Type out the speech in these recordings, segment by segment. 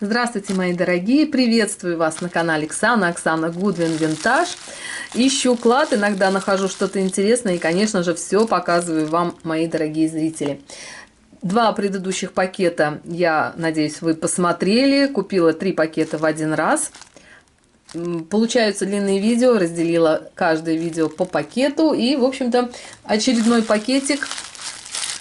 Здравствуйте, мои дорогие! Приветствую вас на канале Оксана Гудвин Винтаж. Ищу клад, иногда нахожу что-то интересное и, конечно же, все показываю вам, мои дорогие зрители. Два предыдущих пакета, я надеюсь, вы посмотрели. Купила 3 пакета в один раз. Получаются длинные видео, разделила каждое видео по пакету. И, в общем-то, очередной пакетик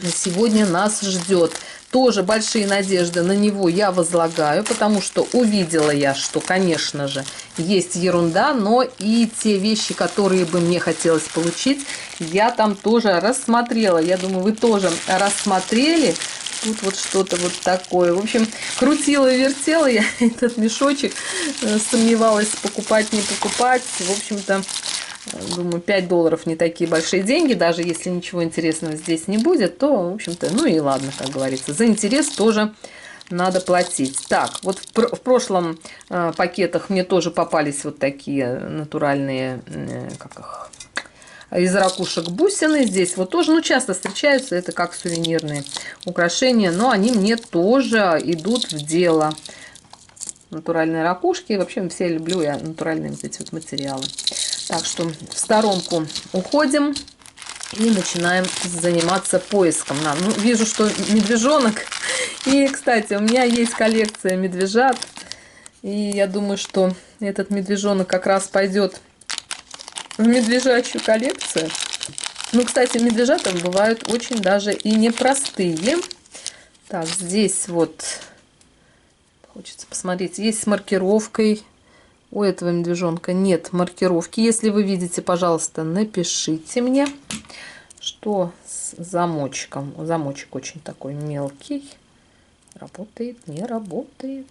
сегодня нас ждет. Тоже большие надежды на него я возлагаю, потому что увидела я, что, конечно же, есть ерунда, но и те вещи, которые бы мне хотелось получить, я там тоже рассмотрела. Я думаю, вы тоже рассмотрели. Тут вот что-то вот такое. В общем, крутила и вертела я этот мешочек, сомневалась, покупать, не покупать. В общем-то, думаю, $5 не такие большие деньги, даже если ничего интересного здесь не будет, то, в общем-то, ну и ладно, как говорится, за интерес тоже надо платить. Так, вот в прошлом пакетах мне тоже попались вот такие натуральные, как их, из ракушек бусины. Здесь вот тоже, ну, часто встречаются, это как сувенирные украшения, но они мне тоже идут в дело. Натуральные ракушки, вообще все люблю я натуральные вот эти вот материалы. Так что в сторонку уходим и начинаем заниматься поиском. Ну, вижу, что медвежонок. И, кстати, у меня есть коллекция медвежат. И я думаю, что этот медвежонок как раз пойдет в медвежачью коллекцию. Ну, кстати, медвежата бывают очень даже и непростые. Так, здесь вот хочется посмотреть. Есть с маркировкой. У этого медвежонка нет маркировки. Если вы видите, пожалуйста, напишите мне, что с замочком. Замочек очень такой мелкий. Работает, не работает.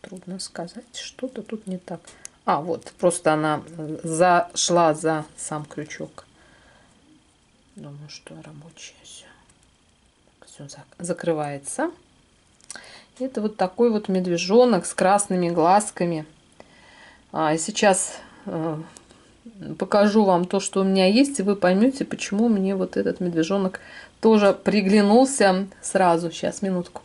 Трудно сказать. Что-то тут не так. А, вот, просто она зашла за сам крючок. Думаю, что рабочая все. Все закрывается. Это вот такой вот медвежонок с красными глазками. Сейчас покажу вам то, что у меня есть, и вы поймете, почему мне вот этот медвежонок тоже приглянулся сразу. Сейчас, минутку.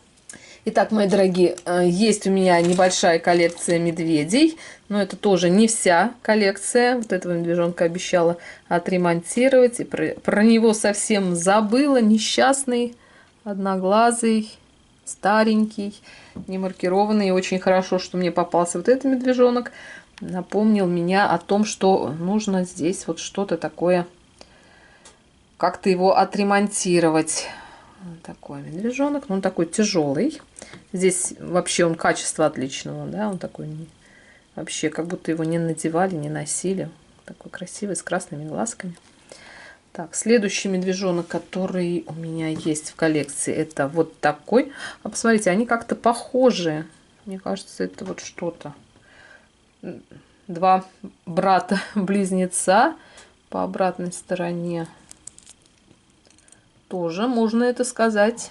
Итак, мои дорогие, есть у меня небольшая коллекция медведей, но это тоже не вся коллекция. Вот этого медвежонка обещала отремонтировать, и про него совсем забыла. Несчастный, одноглазый, старенький, не маркированный. И очень хорошо, что мне попался вот этот медвежонок. Напомнил меня о том, что нужно здесь вот что-то такое, как-то его отремонтировать. Такой медвежонок, но он такой тяжелый. Здесь вообще он качество отличного, да, он такой вообще как будто его не надевали, не носили. Такой красивый, с красными глазками. Так, следующий медвежонок, который у меня есть в коллекции, это вот такой. А посмотрите, они как-то похожи. Мне кажется, это вот что-то. Два брата-близнеца по обратной стороне. Тоже можно это сказать.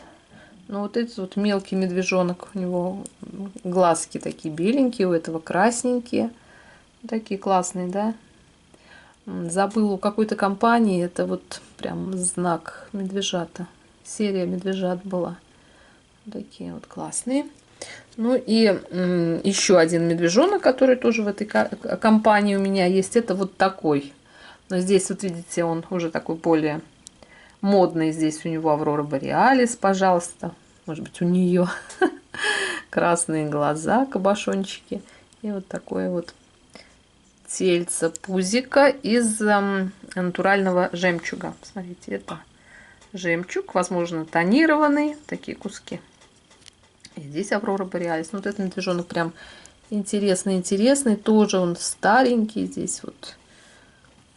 Но вот этот вот мелкий медвежонок, у него глазки такие беленькие, у этого красненькие. Такие классные, да? Забыла, у какой-то компании это вот прям знак медвежата. Серия медвежат была. Такие вот классные. Ну и еще один медвежонок, который тоже в этой компании у меня есть. Это вот такой. Но здесь вот видите, он уже такой более модный. Здесь у него Аврора Бореалис, пожалуйста. Может быть, у нее красные глаза, кабошончики. И вот такое вот тельце пузика из натурального жемчуга. Смотрите, это жемчуг, возможно, тонированный. Такие куски. И здесь Аврора Бореалис. Вот этот медвежонок прям интересный. Тоже он старенький. Здесь вот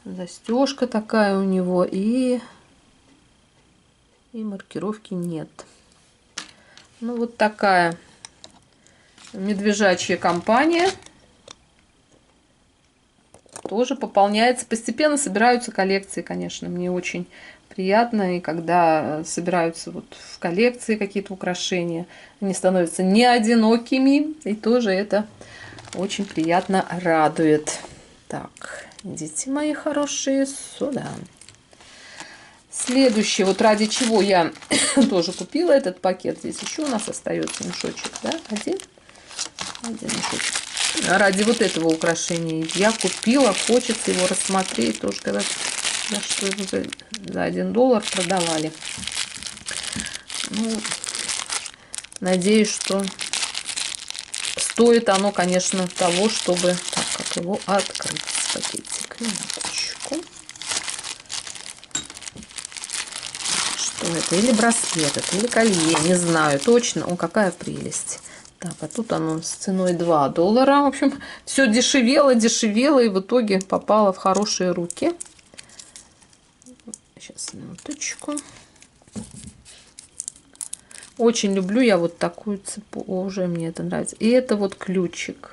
застежка такая у него. И маркировки нет. Ну, вот такая медвежачья компания. Тоже пополняется. Постепенно собираются коллекции, конечно. Мне очень приятно. И когда собираются вот в коллекции какие-то украшения, они становятся не одинокими. И тоже это очень приятно радует. Так, идите, мои хорошие, сюда. Следующее, вот ради чего я тоже купила этот пакет. Здесь еще у нас остается мешочек, да, один. Ради вот этого украшения я купила. Хочется его рассмотреть. Тоже когда за что его за $1 продавали. Ну, надеюсь, что стоит оно, конечно, того, чтобы... Так, как его открыть с пакетик. Минуточку. Что это? Или браслет, это, или колье, не знаю точно. О, какая прелесть. Так, а тут оно с ценой $2. В общем, все дешевело, дешевело, и в итоге попало в хорошие руки. Сейчас, минуточку. Очень люблю я вот такую цепочку. Уже мне это нравится. И это вот ключик.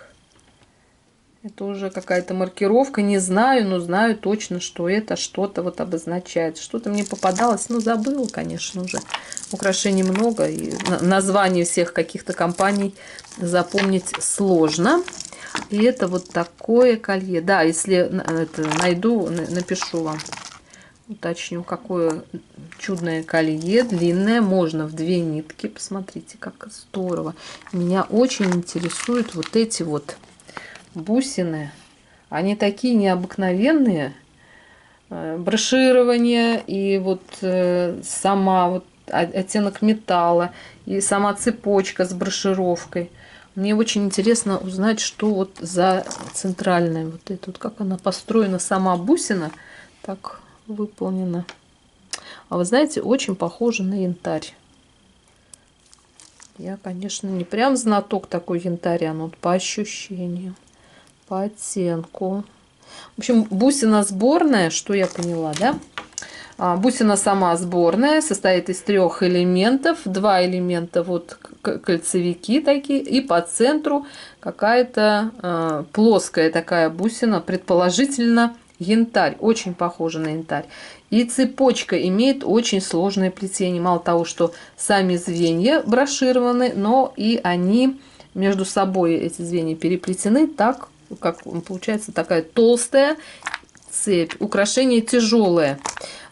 Это уже какая-то маркировка. Не знаю, но знаю точно, что это что-то вот обозначает. Что-то мне попадалось. Ну, забыла, конечно, уже. Украшений много. И название всех каких-то компаний запомнить сложно. И это вот такое колье. Да, если это найду, напишу вам. Уточню, какое чудное колье, длинное, можно в 2 нитки. Посмотрите, как здорово. Меня очень интересуют вот эти вот бусины. Они такие необыкновенные. Броширование и вот сама вот оттенок металла и сама цепочка с брошировкой. Мне очень интересно узнать, что вот за центральная вот эта вот, как она построена, сама бусина. Так выполнена. А вы знаете, очень похоже на янтарь. Я, конечно, не прям знаток такой янтаря, но вот по ощущению, по оттенку. В общем, бусина сборная, что я поняла, да? Бусина сама сборная, состоит из 3 элементов. 2 элемента вот кольцевики такие, и по центру какая-то плоская такая бусина, предположительно янтарь, очень похожа на янтарь. И цепочка имеет очень сложное плетение. Мало того, что сами звенья брошированы, но и они между собой, эти звенья, переплетены так, как получается такая толстая цепь. Украшение тяжелое.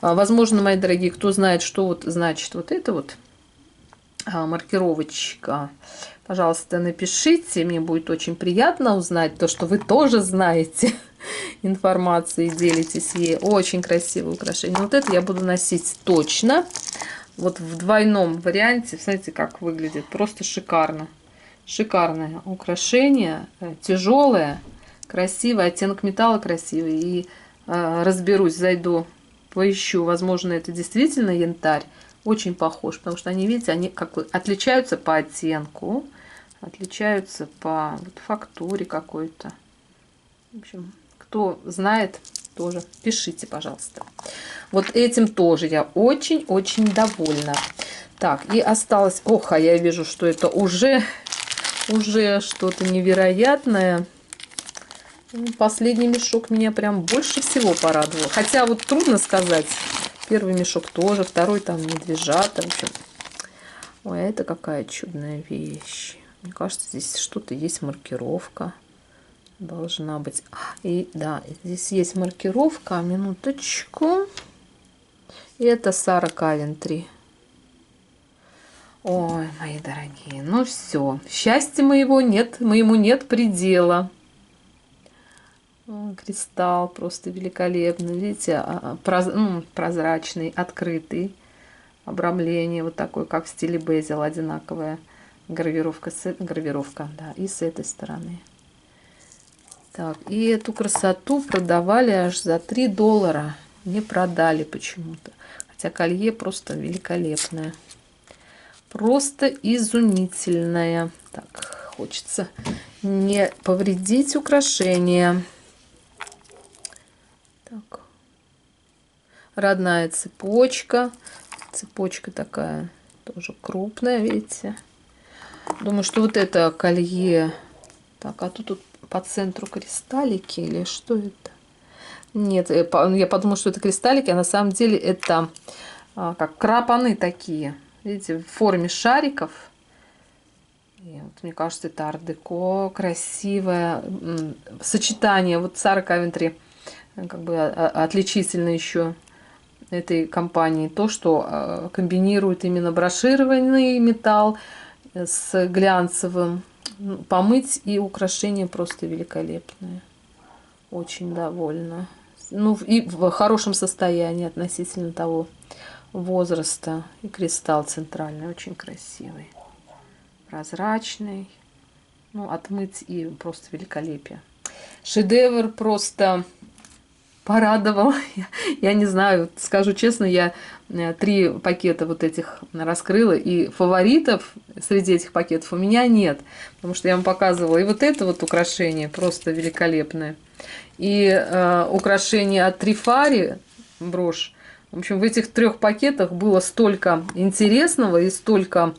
Возможно, мои дорогие, кто знает, что вот значит вот это вот маркировочка, пожалуйста, напишите. Мне будет очень приятно узнать то, что вы тоже знаете информацию и делитесь ей. Очень красивое украшение. Вот это я буду носить точно. Вот в двойном варианте. Смотрите, как выглядит. Просто шикарно. Шикарное украшение. Тяжелое, красивое. Оттенок металла красивый. И разберусь, зайду, поищу. Возможно, это действительно янтарь. Очень похож, потому что они, видите, они как бы отличаются по оттенку, отличаются по вот фактуре какой-то. В общем, кто знает, тоже пишите, пожалуйста. Вот этим тоже я очень-очень довольна. Так, и осталось... Ох, а я вижу, что это уже что-то невероятное. Последний мешок меня прям больше всего порадовал. Хотя вот трудно сказать. Первый мешок тоже, второй там медвежата. В общем, ой, а это какая чудная вещь. Мне кажется, здесь что-то есть, маркировка. Должна быть. И да, здесь есть маркировка. Минуточку. И это Сара Кавентри. Ой, мои дорогие, ну все. Счастья моему нет предела. Кристалл просто великолепный. Видите, прозрачный, открытый. Обрамление вот такое, как в стиле безел, одинаковая гравировка, да, и с этой стороны. Так, и эту красоту продавали аж за $3. Не продали почему-то. Хотя колье просто великолепное. Просто изумительное. Так, хочется не повредить украшение. Так. Родная цепочка. Цепочка такая тоже крупная, видите. Думаю, что вот это колье. Так, а тут по центру кристаллики или что это? Нет, я подумала, что это кристаллики, а на самом деле это как клапаны такие. Видите, в форме шариков. И вот, мне кажется, это ар-деко, красивое сочетание. Вот Сара Кавентри как бы отличительно еще этой компании то, что комбинирует именно брошированный металл с глянцевым Помыть и украшения просто великолепные. Очень довольна. Ну, и в хорошем состоянии относительно того возраста. И кристалл центральный очень красивый. Прозрачный. Ну, отмыть и просто великолепие. Шедевр просто порадовал. Я не знаю, скажу честно, я 3 пакета вот этих раскрыла, и фаворитов среди этих пакетов у меня нет, потому что я вам показывала и вот это вот украшение просто великолепное, и украшение от Трифари, брошь. В общем, в этих 3 пакетах было столько интересного и столько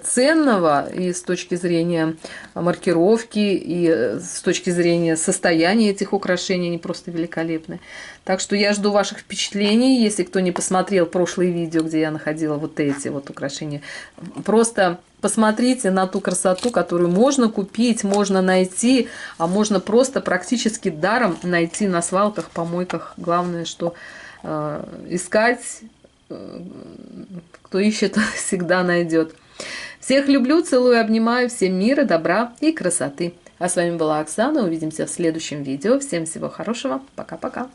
ценного и с точки зрения маркировки, и с точки зрения состояния этих украшений, они просто великолепны. Так что я жду ваших впечатлений. Если кто не посмотрел прошлые видео, где я находила вот эти вот украшения, просто посмотрите на ту красоту, которую можно купить, можно найти, а можно просто практически даром найти на свалках, помойках. Главное, что искать, кто ищет, всегда найдет. Всех люблю, целую, обнимаю. Всем мира, добра и красоты. А с вами была Оксана. Увидимся в следующем видео. Всем всего хорошего. Пока-пока.